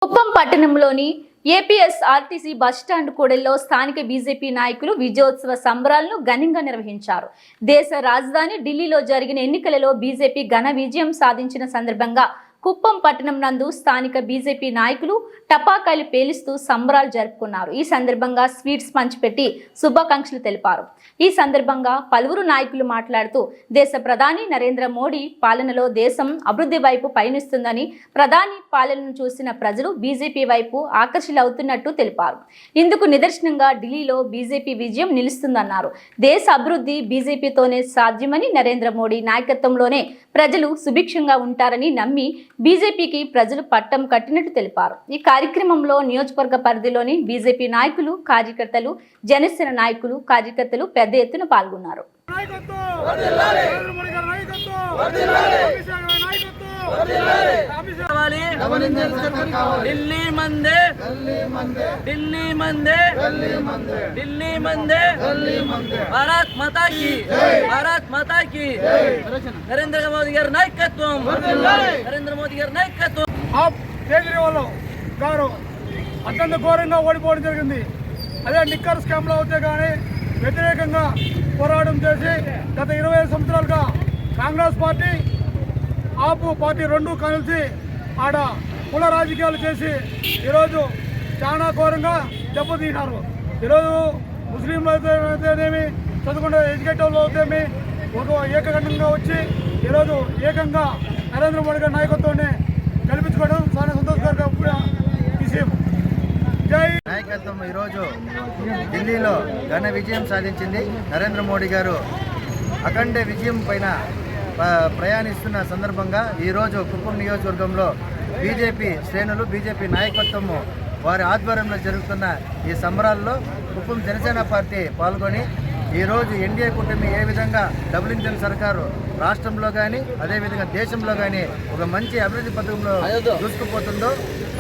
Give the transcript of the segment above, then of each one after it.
కుప్పం పట్టణంలోని APSRTC bus stand కూడలిలో స్థానిక బీజేపీ నాయకులు విజయోత్సవ సంబరాలను ఘనంగా నిర్వహించారు. దేశ రాజధాని ఢిల్లీలో జరిగిన ఎన్నికలలో బీజేపీ ఘన విజయం సాధించిన సందర్భంగా కుప్పం పట్టణం నందు స్థానిక బీజేపీ నాయకులు టపాకాయలు పేలిస్తూ సంబరాలు జరుపుకున్నారు. ఈ సందర్భంగా స్వీట్స్ పంచిపెట్టి శుభాకాంక్షలు తెలిపారు. ఈ సందర్భంగా పలువురు నాయకులు మాట్లాడుతూ దేశ ప్రధాని నరేంద్ర మోడీ పాలనలో దేశం అభివృద్ధి వైపు పయనిస్తుందని, ప్రధాని పాలనను చూసిన ప్రజలు బీజేపీ వైపు ఆకర్షితులవుతున్నట్టు తెలిపారు. ఇందుకు నిదర్శనంగా ఢిల్లీలో బీజేపీ విజయం నిలుస్తుందన్నారు. దేశ అభివృద్ధి బీజేపీతోనే సాధ్యమని, నరేంద్ర మోడీ నాయకత్వంలోనే ప్రజలు సుభిక్షంగా ఉంటారని నమ్మి బీజేపీకి ప్రజలు పట్టం కట్టినట్టు తెలిపారు. ఈ కార్యక్రమంలో నియోజకవర్గ పరిధిలోని బీజేపీ నాయకులు, కార్యకర్తలు, జనసేన నాయకులు, కార్యకర్తలు పెద్ద ఎత్తున పాల్గొన్నారు. భారత్ మాతా కీ నరేంద్ర మోదీ గారి నాయకత్వం, నరేంద్ర మోదీ గారి నాయకత్వం. కేజ్రీవాల్ గారు అత్యంత ఘోరంగా ఓడిపోవడం జరిగింది. అదే నిక్కర్ స్కామ్ లో అవుతే కానీ వ్యతిరేకంగా పోరాటం చేసి గత 25 సంవత్సరాలుగా కాంగ్రెస్ పార్టీ, ఆపు పార్టీ రెండు కలిసి ఆడ కుల రాజకీయాలు చేసి ఈరోజు చాలా ఘోరంగా దెబ్బతీసినారు. ఈరోజు ముస్లింలు అయితేనేమి, చదువుకునే ఎడ్యుకేటివ్ అయితేమి ఒక ఏకగండంగా వచ్చి ఈరోజు ఏకంగా నరేంద్ర మోడీ గారి నాయకత్వాన్ని గెలిపించుకోవడం చాలా సంతోషకరంగా విషయం. నాయకత్వం ఈరోజు ఢిల్లీలో ఘన విజయం సాధించింది. నరేంద్ర మోడీ గారు అఖండ విజయం పైన ప్రయాణిస్తున్న సందర్భంగా ఈరోజు కుప్పం నియోజకవర్గంలో బీజేపీ శ్రేణులు, బీజేపీ నాయకత్వము వారి ఆధ్వర్యంలో జరుగుతున్న ఈ సంబరాల్లో కుప్పం జనసేన పార్టీ పాల్గొని ఈరోజు ఎన్డీఏ కూటమి ఏ విధంగా డబుల్ ఇంజిన్ సర్కారు రాష్ట్రంలో కానీ అదేవిధంగా దేశంలో కానీ ఒక మంచి అభివృద్ధి పథకంలో దూసుకుపోతుందో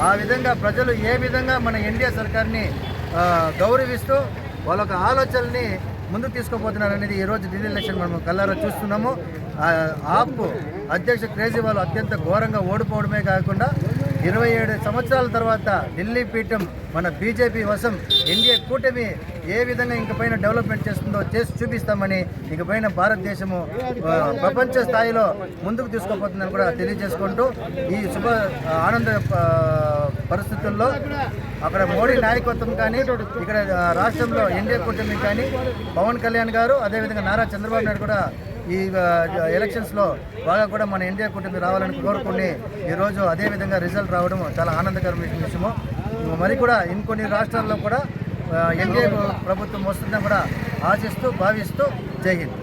ఆ విధంగా ప్రజలు ఏ విధంగా మన ఎన్డీఏ సర్కార్ని గౌరవిస్తూ వాళ్ళ ఆలోచనల్ని ముందుకు తీసుకుపోతున్నారు అనేది ఈరోజు ఢిల్లీ ఎలక్షన్ మనం కళ్ళారా చూస్తున్నాము. ఆప్ అధ్యక్ష కేజ్రీవాల్ అత్యంత ఘోరంగా ఓడిపోవడమే కాకుండా 27 సంవత్సరాల తర్వాత ఢిల్లీ పీఠం మన బీజేపీ వశం ఎన్డీఏ కూటమి ఏ విధంగా ఇంకపైన డెవలప్మెంట్ చేస్తుందో చేసి చూపిస్తామని, ఇంకపైన భారతదేశము ప్రపంచ స్థాయిలో ముందుకు తీసుకుపోతుందని కూడా తెలియజేసుకుంటూ ఈ ఆనంద పరిస్థితుల్లో అక్కడ మోడీ నాయకత్వం కానీ, ఇక్కడ రాష్ట్రంలో ఎన్డీఏ కూటమి కానీ, పవన్ కళ్యాణ్ గారు అదేవిధంగా నారా చంద్రబాబు నాయుడు కూడా ఈ ఎలక్షన్స్లో బాగా కూడా మన ఎన్డీఏ కూటమి రావాలని కోరుకుని ఈరోజు అదేవిధంగా రిజల్ట్ రావడం చాలా ఆనందకరమైన విషయము. మరి కూడా ఇంకొన్ని రాష్ట్రాల్లో కూడా ఎన్డీఏ ప్రభుత్వం వస్తుందని కూడా ఆశిస్తూ భావిస్తూ జై హింద్.